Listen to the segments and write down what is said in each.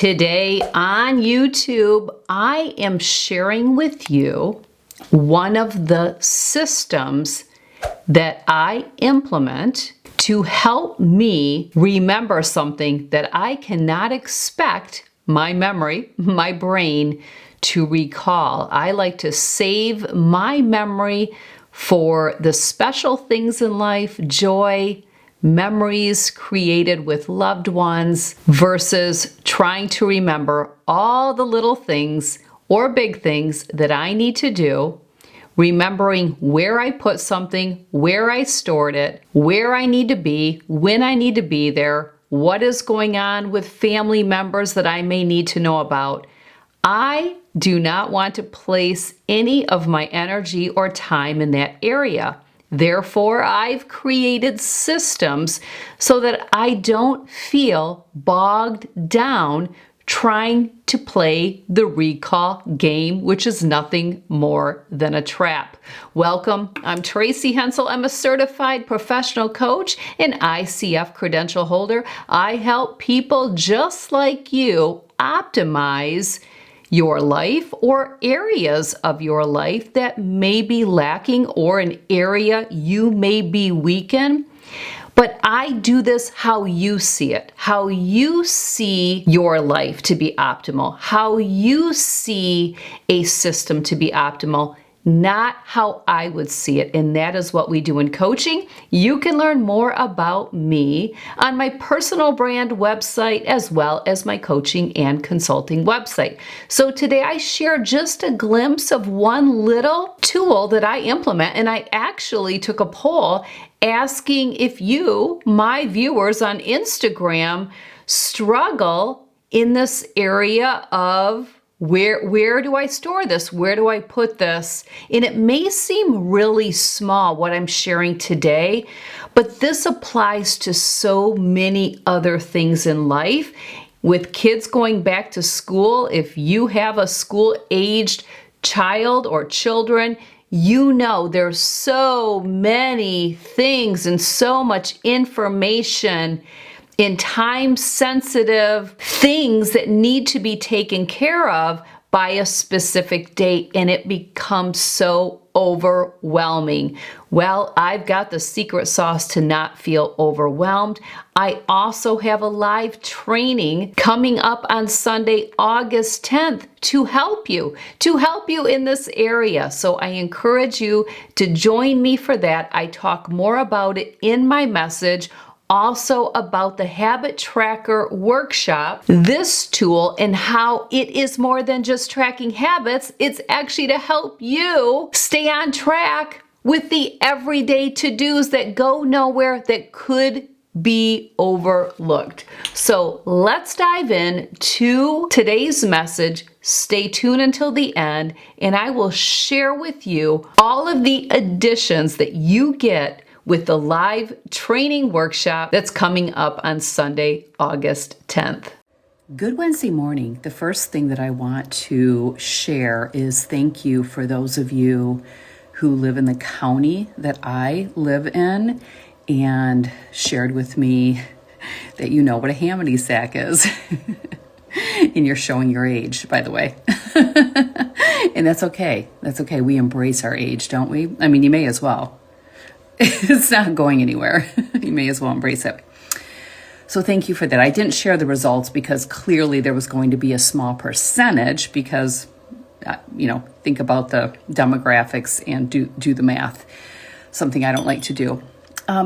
Today on YouTube, I am sharing with you one of the systems that I implement to help me remember something that I cannot expect my memory, my brain, to recall. I like to save my memory for the special things in life, joy, memories created with loved ones, versus trying to remember all the little things or big things that I need to do, remembering where I put something, where I stored it, where I need to be, when I need to be there, what is going on with family members that I may need to know about. I do not want to place any of my energy or time in that area. Therefore, I've created systems so that I don't feel bogged down trying to play the recall game, which is nothing more than a trap. Welcome. I'm Tracy Hensel. I'm a certified professional coach and ICF credential holder. I help people just like you optimize your life or areas of your life that may be lacking or an area you may be weak in. But I do this how you see it, how you see your life to be optimal, how you see a system to be optimal, not how I would see it. And that is what we do in coaching. You can learn more about me on my personal brand website as well as my coaching and consulting website. So today I share just a glimpse of one little tool that I implement, and I actually took a poll asking if you, my viewers on Instagram, struggle in this area of where do I store this? Where do I put this? And it may seem really small, what I'm sharing today, but this applies to so many other things in life. With kids going back to school, if you have a school-aged child or children, you know there's so many things and so much information in time-sensitive things that need to be taken care of by a specific date, and it becomes so overwhelming. Well, I've got the secret sauce to not feel overwhelmed. I also have a live training coming up on Sunday, August 10th to help you in this area. So I encourage you to join me for that. I talk more about it in my message. Also about the habit tracker workshop, this tool, and how it is more than just tracking habits. It's actually to help you stay on track with the everyday to-dos that go nowhere, that could be overlooked. So let's dive in to today's message. Stay tuned until the end, and I will share with you all of the additions that you get with the live training workshop that's coming up on Sunday, August 10th. Good Wednesday morning. The first thing that I want to share is thank you for those of you who live in the county that I live in and shared with me that you know what a Hamity sack is. And you're showing your age, by the way. And that's okay. That's okay. We embrace our age, don't we? I mean, you may as well. It's not going anywhere. You may as well embrace it. So thank you for that. I didn't share the results because clearly there was going to be a small percentage because, think about the demographics and do the math. Something I don't like to do.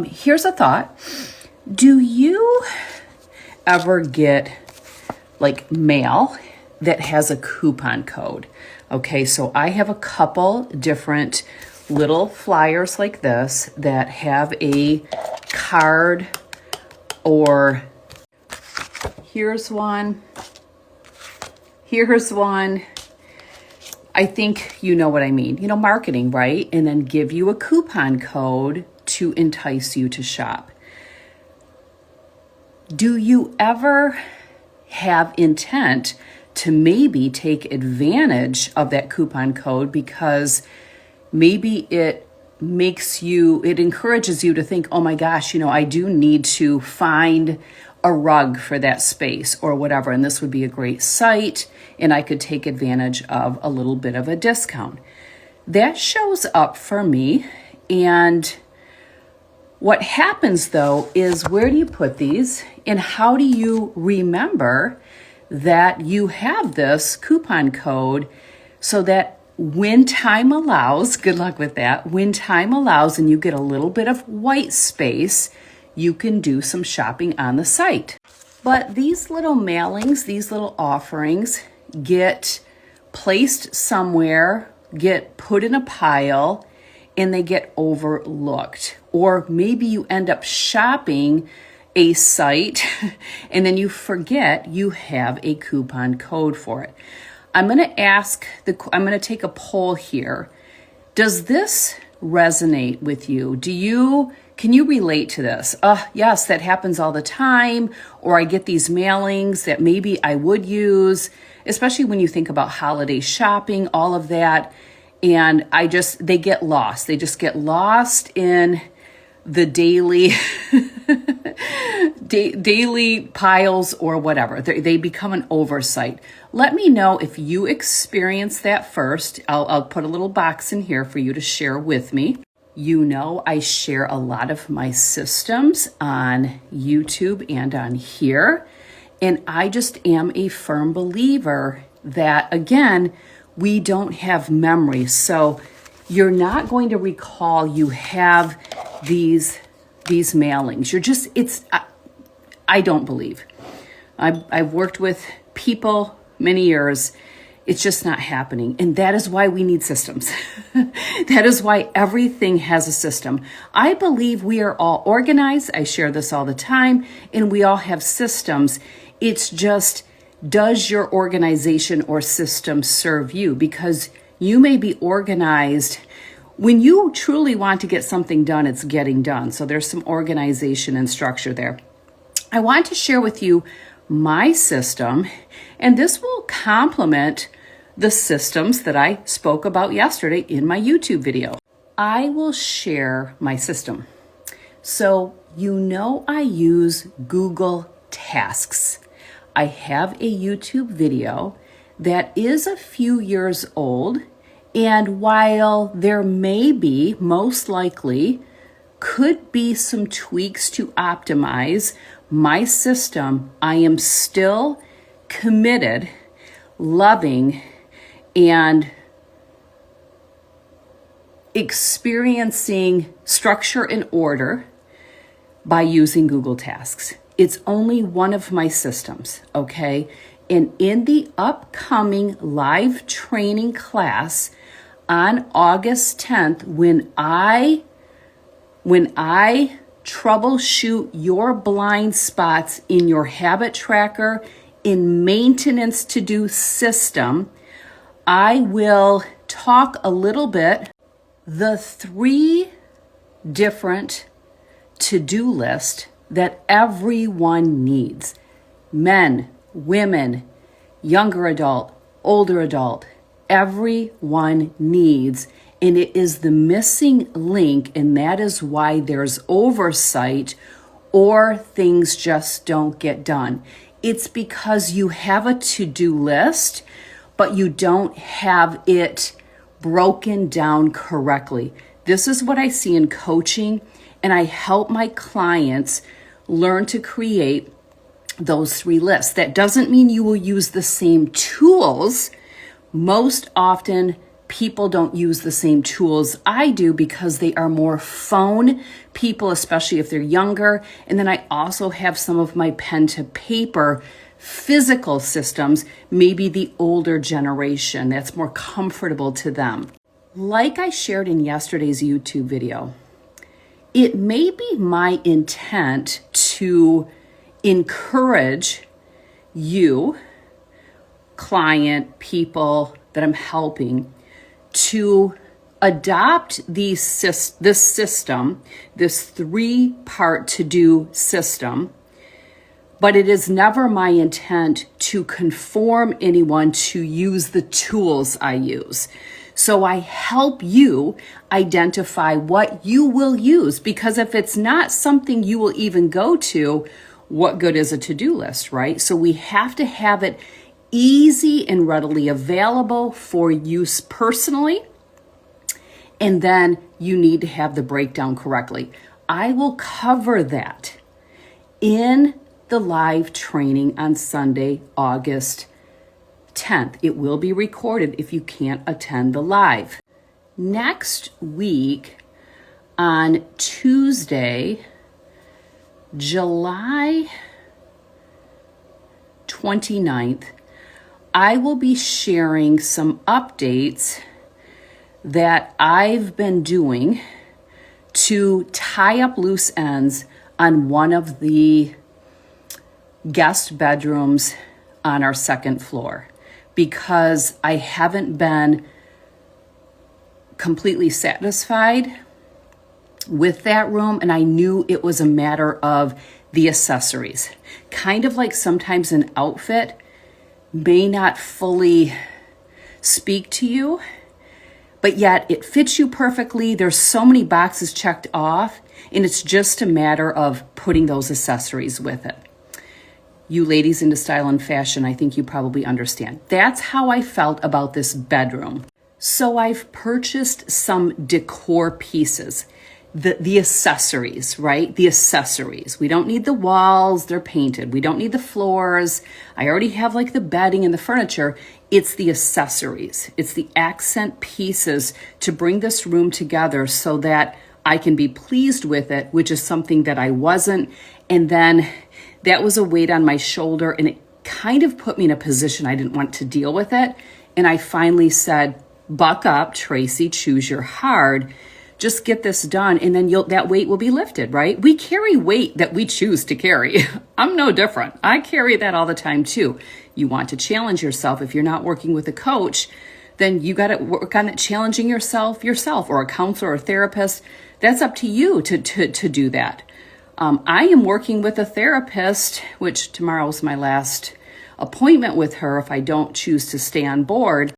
Here's a thought. Do you ever get like mail that has a coupon code? Okay, so I have a couple different little flyers like this that have a card, or here's one. I think you know what I mean. Marketing, right? And then give you a coupon code to entice you to shop. Do you ever have intent to maybe take advantage of that coupon code because maybe it encourages you to think, oh my gosh, I do need to find a rug for that space or whatever. And this would be a great site, and I could take advantage of a little bit of a discount. That shows up for me. And what happens though is, where do you put these and how do you remember that you have this coupon code so that when time allows, good luck with that, when time allows and you get a little bit of white space, you can do some shopping on the site. But these little mailings, these little offerings get placed somewhere, get put in a pile, and they get overlooked. Or maybe you end up shopping a site and then you forget you have a coupon code for it. I'm going to take a poll here. Does this resonate with you? Can you relate to this? Yes, that happens all the time. Or I get these mailings that maybe I would use, especially when you think about holiday shopping, all of that. And they get lost. They just get lost in the daily daily piles or whatever. They become an oversight. Let me know if you experience that first. I'll put a little box in here for you to share with me. You know, I share a lot of my systems on YouTube and on here. And I just am a firm believer that, again, we don't have memory. So you're not going to recall you have these mailings. I don't believe. I've worked with people many years. It's just not happening. And that is why we need systems. That is why everything has a system. I believe we are all organized. I share this all the time, and we all have systems. It's just, does your organization or system serve you? Because you may be organized. When you truly want to get something done, it's getting done. So there's some organization and structure there. I want to share with you my system, and this will complement the systems that I spoke about yesterday in my YouTube video. I will share my system. So you know I use Google Tasks. I have a YouTube video that is a few years old, and while there may be, most likely, could be some tweaks to optimize my system, I am still committed, loving, and experiencing structure and order by using Google Tasks. It's only one of my systems, okay? And in the upcoming live training class on August 10th, when I troubleshoot your blind spots in your habit tracker in maintenance to-do system, I will talk a little bit the 3 different to-do list that everyone needs. Men, women, younger adult, older adult, everyone needs. And it is the missing link, and that is why there's oversight or things just don't get done. It's because you have a to-do list, but you don't have it broken down correctly. This is what I see in coaching, and I help my clients learn to create those 3 lists. That doesn't mean you will use the same tools. Most often, people don't use the same tools I do because they are more phone people, especially if they're younger. And then I also have some of my pen to paper physical systems, maybe the older generation that's more comfortable to them. Like I shared in yesterday's YouTube video, it may be my intent to encourage you, client, people that I'm helping, to adopt this system, this 3-part to-do system, but it is never my intent to conform anyone to use the tools I use. So I help you identify what you will use, because if it's not something you will even go to, what good is a to-do list, right? So we have to have it easy and readily available for use personally. And then you need to have the breakdown correctly. I will cover that in the live training on Sunday, August 10th. It will be recorded if you can't attend the live. Next week, on Tuesday, July 29th, I will be sharing some updates that I've been doing to tie up loose ends on one of the guest bedrooms on our second floor, because I haven't been completely satisfied with that room, and I knew it was a matter of the accessories. Kind of like sometimes an outfit may not fully speak to you, but yet it fits you perfectly. There's so many boxes checked off, and it's just a matter of putting those accessories with it. You ladies into style and fashion, I think you probably understand. That's how I felt about this bedroom. So I've purchased some decor pieces, the accessories, right? The accessories. We don't need the walls, they're painted. We don't need the floors. I already have like the bedding and the furniture. It's the accessories. It's the accent pieces to bring this room together so that I can be pleased with it, which is something that I wasn't. And then that was a weight on my shoulder, and it kind of put me in a position I didn't want to deal with it. And I finally said, buck up, Tracy, choose your hard. Just get this done, and then that weight will be lifted, right? We carry weight that we choose to carry. I'm no different. I carry that all the time too. You want to challenge yourself. If you're not working with a coach, then you got to work on it, challenging yourself, or a counselor or a therapist. That's up to you to do that. I am working with a therapist, which tomorrow's my last appointment with her if I don't choose to stay on board.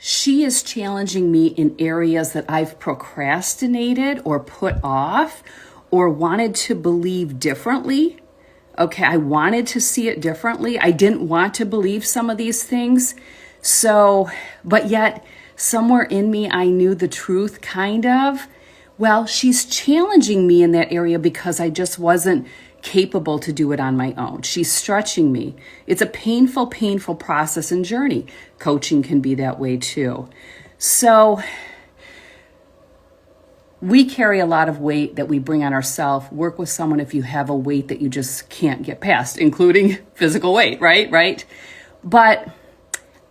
She is challenging me in areas that I've procrastinated or put off or wanted to believe differently. Okay, I wanted to see it differently. I didn't want to believe some of these things. So, but yet somewhere in me, I knew the truth, kind of. Well, she's challenging me in that area because I just wasn't capable to do it on my own. She's stretching me. It's a painful, painful process and journey. Coaching can be that way too. So we carry a lot of weight that we bring on ourselves. Work with someone if you have a weight that you just can't get past, including physical weight, right? But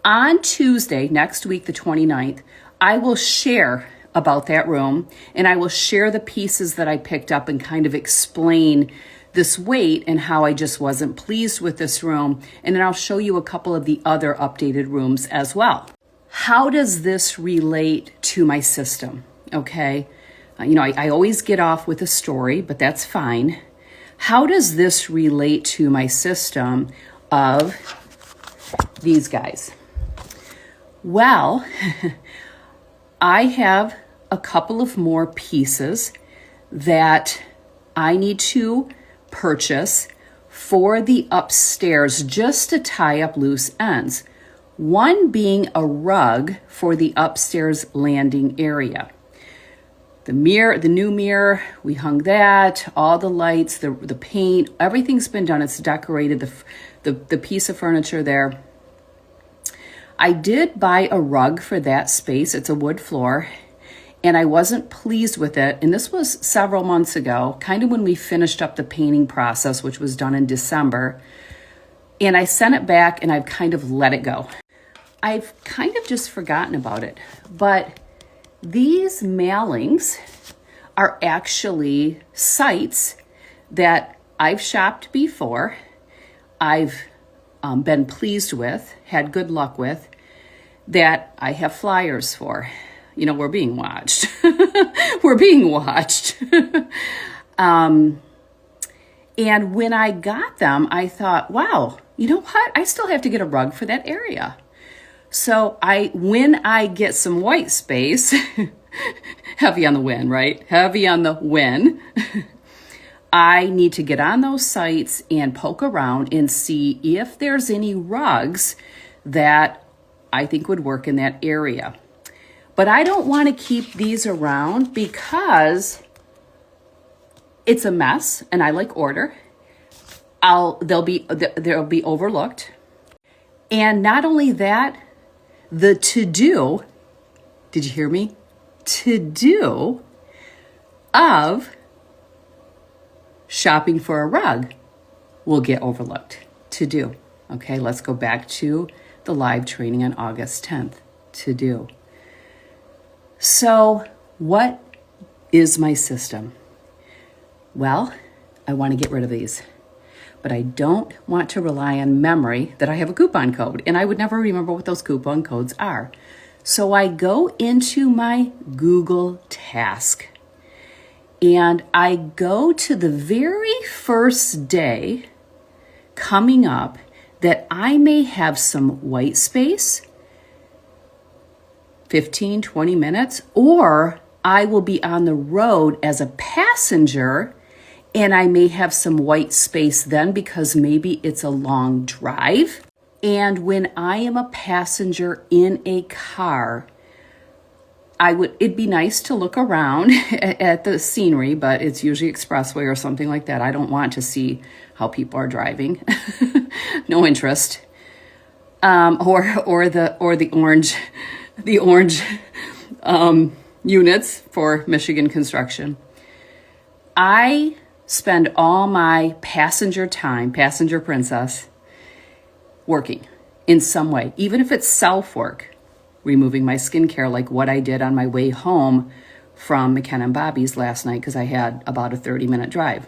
on Tuesday, next week, the 29th, I will share about that room, and I will share the pieces that I picked up and kind of explain this weight and how I just wasn't pleased with this room. And then I'll show you a couple of the other updated rooms as well. How does this relate to my system? Okay. I always get off with a story, but that's fine. How does this relate to my system of these guys? Well, I have a couple of more pieces that I need to purchase for the upstairs just to tie up loose ends. One being a rug for the upstairs landing area. The new mirror, we hung that, all the lights, the paint, everything's been done. It's decorated, the piece of furniture there. I did buy a rug for that space. It's a wood floor. And I wasn't pleased with it. And this was several months ago, kind of when we finished up the painting process, which was done in December. And I sent it back, and I've kind of let it go. I've kind of just forgotten about it. But these mailings are actually sites that I've shopped before, I've been pleased with, had good luck with, that I have flyers for. We're being watched. We're being watched. And when I got them, I thought, wow, you know what? I still have to get a rug for that area. So when I get some white space, heavy on the win, right? Heavy on the win. I need to get on those sites and poke around and see if there's any rugs that I think would work in that area. But I don't want to keep these around because it's a mess and I like order. They'll be overlooked. And not only that, the to-do, did you hear me? To-do of shopping for a rug will get overlooked. To-do. Okay, let's go back to the live training on August 10th. To-do. So what is my system? Well, I want to get rid of these. But I don't want to rely on memory that I have a coupon code, and I would never remember what those coupon codes are. So I go into my Google task, and I go to the very first day coming up that I may have some white space, 15, 20 minutes, or I will be on the road as a passenger and I may have some white space then because maybe it's a long drive. And when I am a passenger in a car, it'd be nice to look around at the scenery, but it's usually expressway or something like that. I don't want to see how people are driving. No interest. Or the orange units for Michigan construction. I spend all my passenger time, passenger princess, working in some way, even if it's self-work, removing my skincare like what I did on my way home from McKenna and Bobby's last night because I had about a 30-minute drive.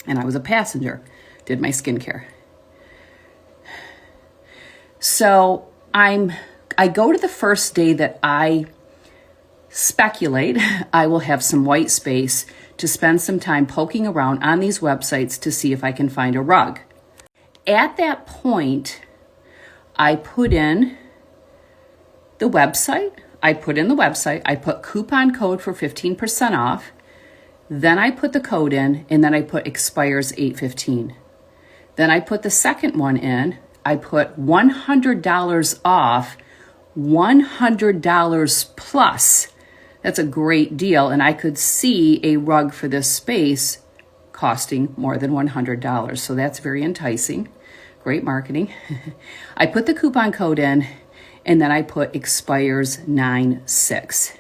And I was a passenger, did my skincare. So I go to the first day that I speculate I will have some white space to spend some time poking around on these websites to see if I can find a rug. At that point, I put in the website. I put coupon code for 15% off. Then I put the code in, and then I put expires 8/15. Then I put the second one in. I put $100 off, $100 plus. That's a great deal, and I could see a rug for this space costing more than $100. So that's very enticing. Great marketing. I put the coupon code in, and then I put expires 9/6.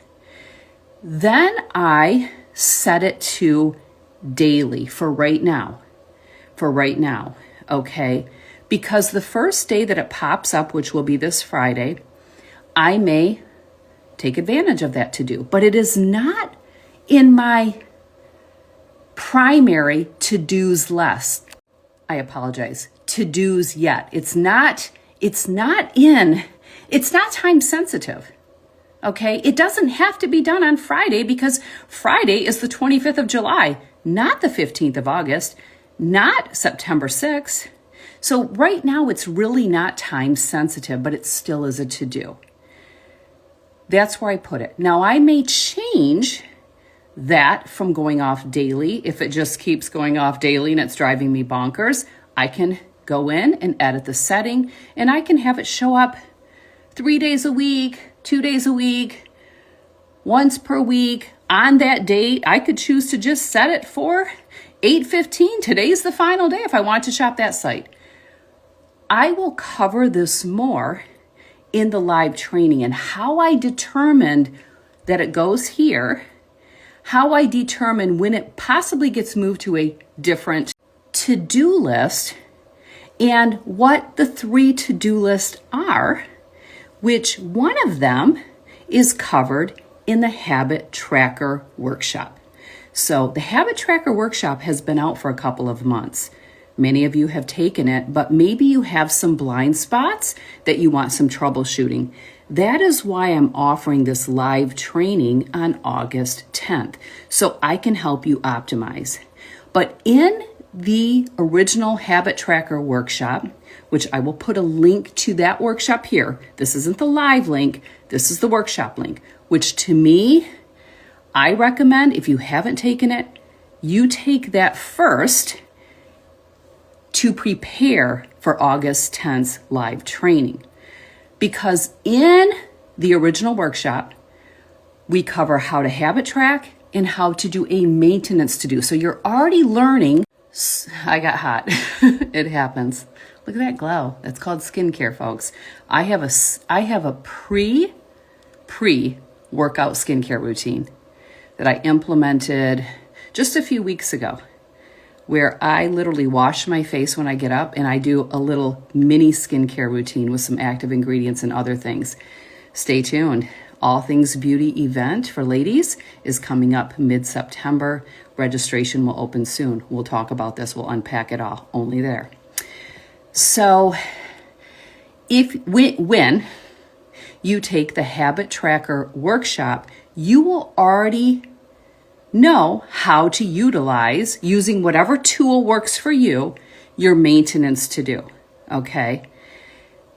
Then I set it to daily for right now. Okay? Because the first day that it pops up, which will be this Friday, I may take advantage of that to do. But it is not in my primary to-dos list. I apologize. To-dos yet. It's not time sensitive. Okay? It doesn't have to be done on Friday because Friday is the 25th of July, not the 15th of August, not September 6th. So right now it's really not time sensitive, but it still is a to-do. That's where I put it. Now I may change that from going off daily. If it just keeps going off daily and it's driving me bonkers, I can go in and edit the setting and I can have it show up 3 days a week, 2 days a week, once per week. On that date, I could choose to just set it for 8/15. Today's the final day if I want to shop that site. I will cover this more in the live training and how I determined that it goes here, how I determine when it possibly gets moved to a different to-do list, and what the 3 to-do lists are, which one of them is covered in the Habit Tracker Workshop. So the Habit Tracker Workshop has been out for a couple of months. Many of you have taken it, but maybe you have some blind spots that you want some troubleshooting. That is why I'm offering this live training on August 10th, so I can help you optimize. But in the original Habit Tracker Workshop, which I will put a link to that workshop here. This isn't the live link, this is the workshop link, which to me, I recommend if you haven't taken it, you take that first to prepare for August 10th live training. Because in the original workshop, we cover how to habit track and how to do a maintenance to do. So you're already learning. I got hot. It happens. Look at that glow. That's called skincare, folks. I have a pre-workout skincare routine that I implemented just a few weeks ago, where I literally wash my face when I get up and I do a little mini skincare routine with some active ingredients and other things. Stay tuned. All Things Beauty event for ladies is coming up mid-September. Registration will open soon. We'll talk about this. We'll unpack it all only there. So when you take the Habit Tracker workshop, you will already know how to utilize, using whatever tool works for you, your maintenance to do. Okay?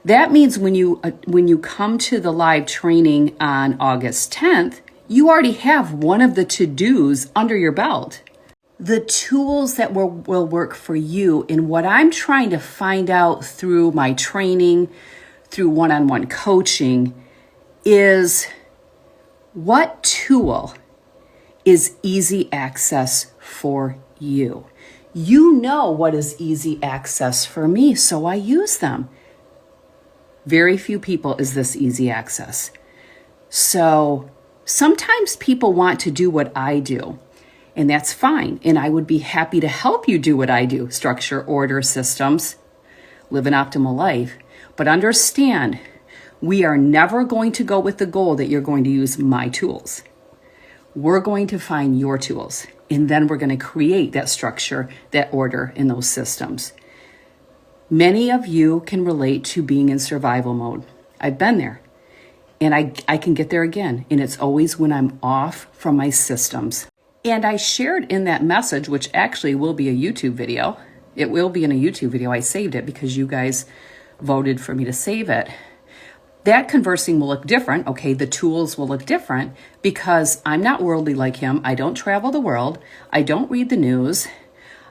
That means when you come to the live training on August 10th, you already have one of the to-dos under your belt. The tools that will work for you, and what I'm trying to find out through my training, through one-on-one coaching, is what tool is easy access for you. You know what is easy access for me, so I use them. Very few people is this easy access. So sometimes people want to do what I do, and that's fine. And I would be happy to help you do what I do: structure, order, systems, live an optimal life. But understand, we are never going to go with the goal that you're going to use my tools. We're going to find your tools, and then we're going to create that structure, that order, and those systems. Many of you can relate to being in survival mode. I've been there, and I can get there again, and it's always when I'm off from my systems. And I shared in that message, which actually will be a YouTube video. It will be in a YouTube video. I saved it because you guys voted for me to save it. That conversing will look different. Okay, the tools will look different because I'm not worldly like him. I don't travel the world. I don't read the news.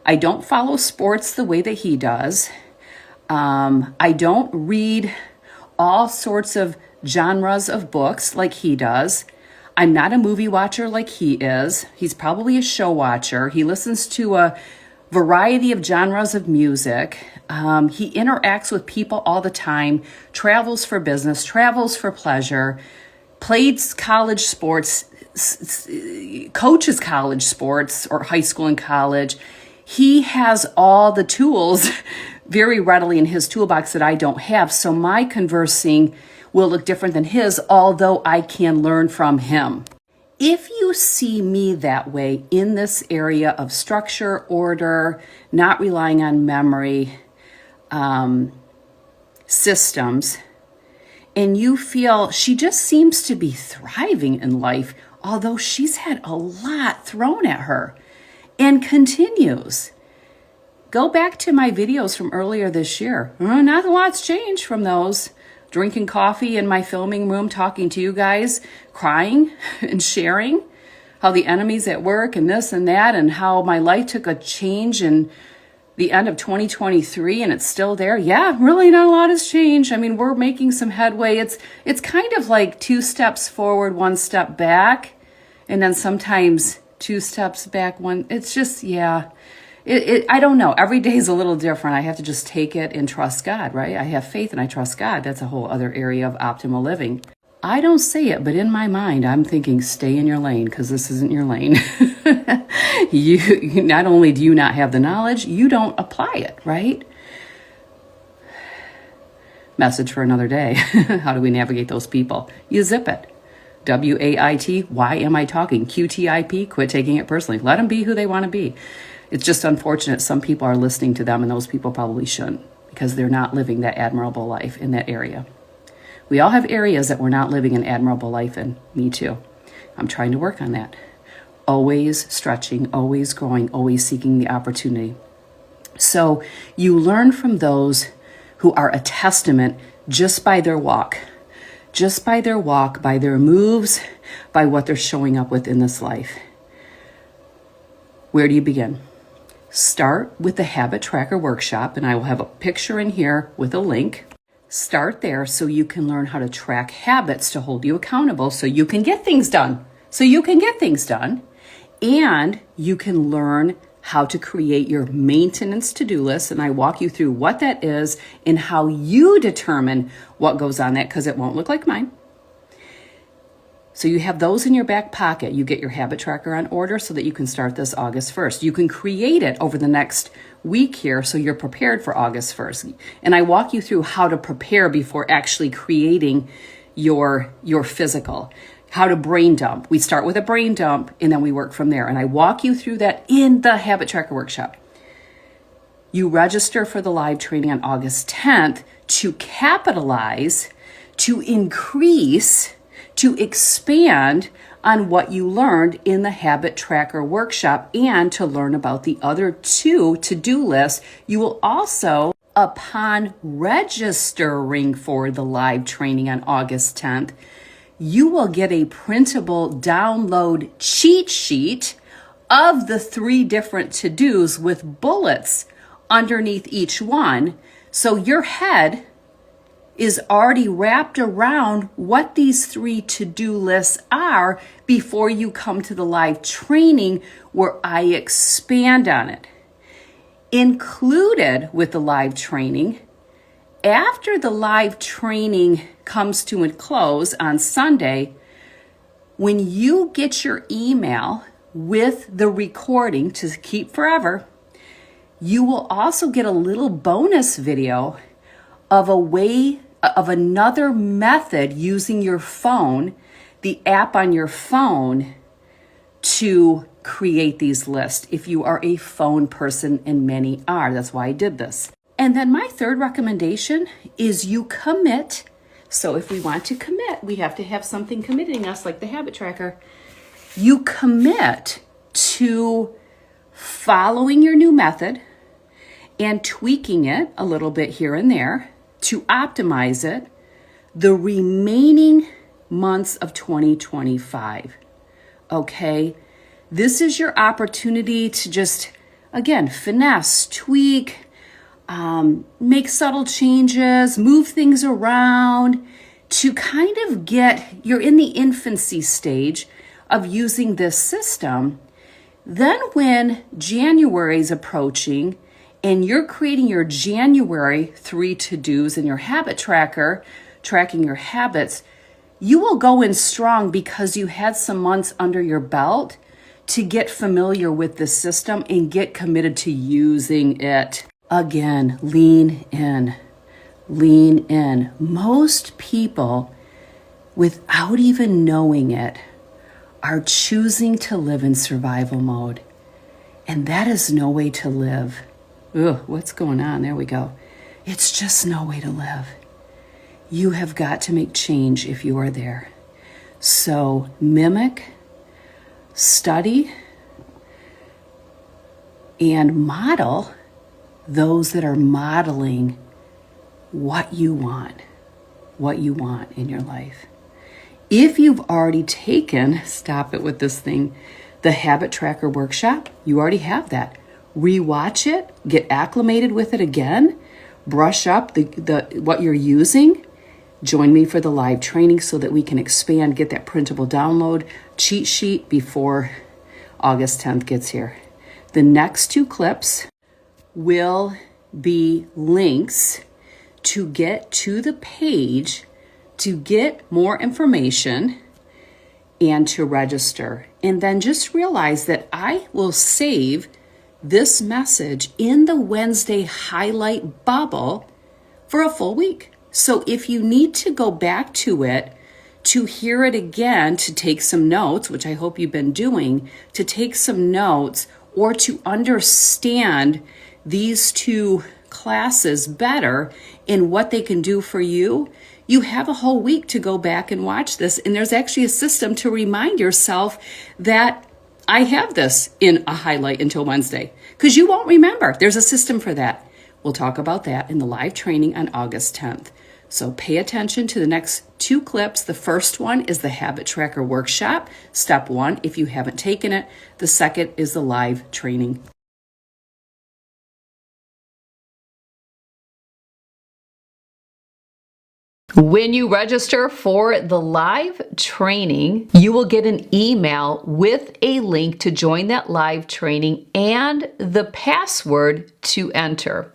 I don't follow sports the way that he does. I don't read all sorts of genres of books like he does. I'm not a movie watcher like he is. He's probably a show watcher. He listens to a variety of genres of music. He interacts with people all the time, travels for business, travels for pleasure, plays college sports, coaches college sports or high school and college. He has all the tools very readily in his toolbox that I don't have. So my conversing will look different than his, although I can learn from him. If you see me that way in this area of structure, order, not relying on memory, systems, and you feel she just seems to be thriving in life, although she's had a lot thrown at her and continues. Go back to my videos from earlier this year. Not a lot's changed from those. Drinking coffee in my filming room, talking to you guys, crying and sharing how the enemy's at work and this and that, and how my life took a change in the end of 2023 and it's still there. Yeah, really not a lot has changed. I mean, we're making some headway. It's kind of like 2 steps forward, 1 step back, and then sometimes 2 steps back, one. It's just, yeah. I don't know. Every day is a little different. I have to just take it and trust God, right? I have faith and I trust God. That's a whole other area of optimal living. I don't say it, but in my mind, I'm thinking, stay in your lane, because this isn't your lane. You not only do you not have the knowledge, you don't apply it, right? Message for another day. How do we navigate those people? You zip it. WAIT, why am I talking? QTIP, quit taking it personally. Let them be who they want to be. It's just unfortunate some people are listening to them, and those people probably shouldn't, because they're not living that admirable life in that area. We all have areas that we're not living an admirable life in. Me too. I'm trying to work on that. Always stretching, always growing, always seeking the opportunity. So you learn from those who are a testament just by their walk. Just by their walk, by their moves, by what they're showing up with in this life. Where do you begin? Start with the Habit Tracker Workshop, and I will have a picture in here with a link. Start there so you can learn how to track habits to hold you accountable so you can get things done. And you can learn how to create your maintenance to-do list. And I walk you through what that is and how you determine what goes on that, because it won't look like mine. So you have those in your back pocket. You get your habit tracker on order so that you can start this August 1st. You can create it over the next week here so you're prepared for August 1st. And I walk you through how to prepare before actually creating your physical. How to brain dump. We start with a brain dump and then we work from there. And I walk you through that in the Habit Tracker Workshop. You register for the live training on August 10th to capitalize, to increase, to expand on what you learned in the Habit Tracker Workshop and to learn about the other 2 to-do lists. You will also, upon registering for the live training on August 10th, you will get a printable download cheat sheet of the 3 different to-dos with bullets underneath each one. So your head is already wrapped around what these 3 to-do lists are before you come to the live training where I expand on it. Included with the live training, after the live training comes to a close on Sunday, when you get your email with the recording to keep forever, you will also get a little bonus video of another method using your phone, the app on your phone, to create these lists if you are a phone person, and many are. That's why I did this. And then my third recommendation is you commit. So if we want to commit, we have to have something committing us, like the habit tracker. You commit to following your new method and tweaking it a little bit here and there to optimize it the remaining months of 2025. Okay? This is your opportunity to just, again, finesse, tweak, make subtle changes, move things around to kind of you're in the infancy stage of using this system. Then when January is approaching and you're creating your January 3 to-dos in your habit tracker, tracking your habits, you will go in strong because you had some months under your belt to get familiar with the system and get committed to using it. Again, lean in. Most people, without even knowing it, are choosing to live in survival mode. And that is no way to live. Ugh, what's going on? There we go. It's just no way to live. You have got to make change if you are there. So mimic, study, and model those that are modeling what you want in your life. If you've already taken, stop it with this thing, the Habit Tracker Workshop, you already have that. Rewatch it, get acclimated with it again, brush up the what you're using. Join me for the live training so that we can expand, get that printable download cheat sheet before August 10th gets here. The next 2 clips will be links to get to the page to get more information and to register. And then just realize that I will save this message in the Wednesday highlight bubble for a full week. So if you need to go back to it, to hear it again, to take some notes, which I hope you've been doing, to take some notes or to understand these 2 classes better and what they can do for you, you have a whole week to go back and watch this. And there's actually a system to remind yourself that I have this in a highlight until Wednesday, because you won't remember. There's a system for that. We'll talk about that in the live training on August 10th. So pay attention to the next 2 clips. The first one is the Habit Tracker Workshop, step 1, if you haven't taken it. The second is the live training. When you register for the live training, you will get an email with a link to join that live training and the password to enter.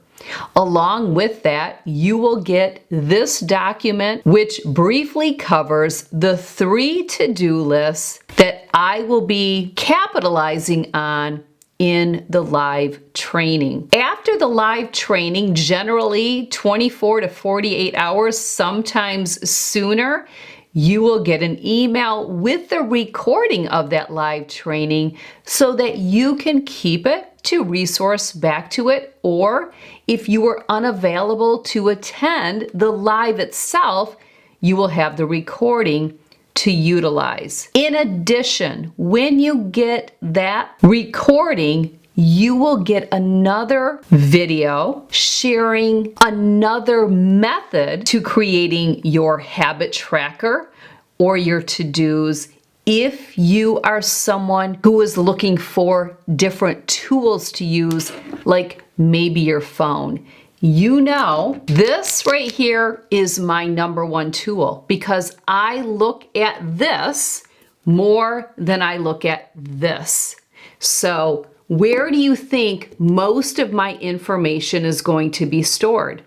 Along with that, you will get this document, which briefly covers the 3 to-do lists that I will be capitalizing on in the live training. After the live training, generally 24 to 48 hours, sometimes sooner, you will get an email with the recording of that live training so that you can keep it to resource back to it, or if you were unavailable to attend the live itself, you will have the recording to utilize. In addition, when you get that recording, you will get another video sharing another method to creating your habit tracker or your to-dos if you are someone who is looking for different tools to use, like maybe your phone. You know, this right here is my #1 tool because I look at this more than I look at this. So where do you think most of my information is going to be stored?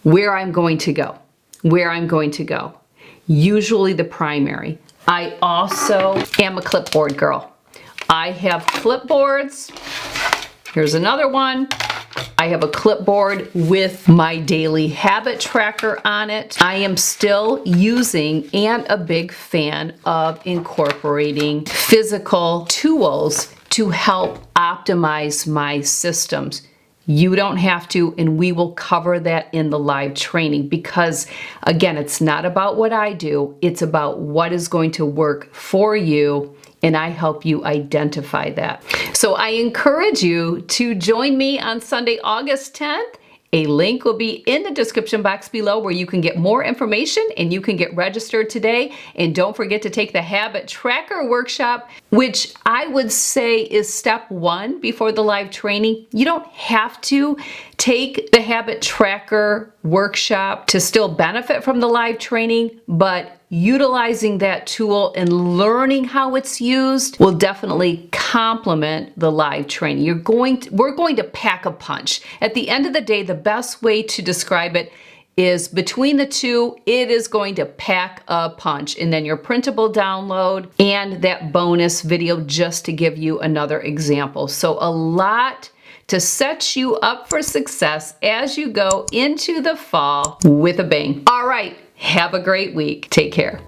Where I'm going to go. Where I'm going to go. Usually the primary. I also am a clipboard girl. I have clipboards. Here's another one. I have a clipboard with my daily habit tracker on it. I am still using and a big fan of incorporating physical tools to help optimize my systems. You don't have to, and we will cover that in the live training because, again, it's not about what I do, it's about what is going to work for you, and I help you identify that. So I encourage you to join me on Sunday, August 10th. A link will be in the description box below where you can get more information and you can get registered today. And don't forget to take the Habit Tracker Workshop, which I would say is step 1 before the live training. You don't have to take the Habit Tracker Workshop to still benefit from the live training, but utilizing that tool and learning how it's used will definitely complement the live training. We're going to pack a punch. At the end of the day, the best way to describe it is between the two, it is going to pack a punch. And then your printable download and that bonus video just to give you another example. So a lot to set you up for success as you go into the fall with a bang. All right. Have a great week. Take care.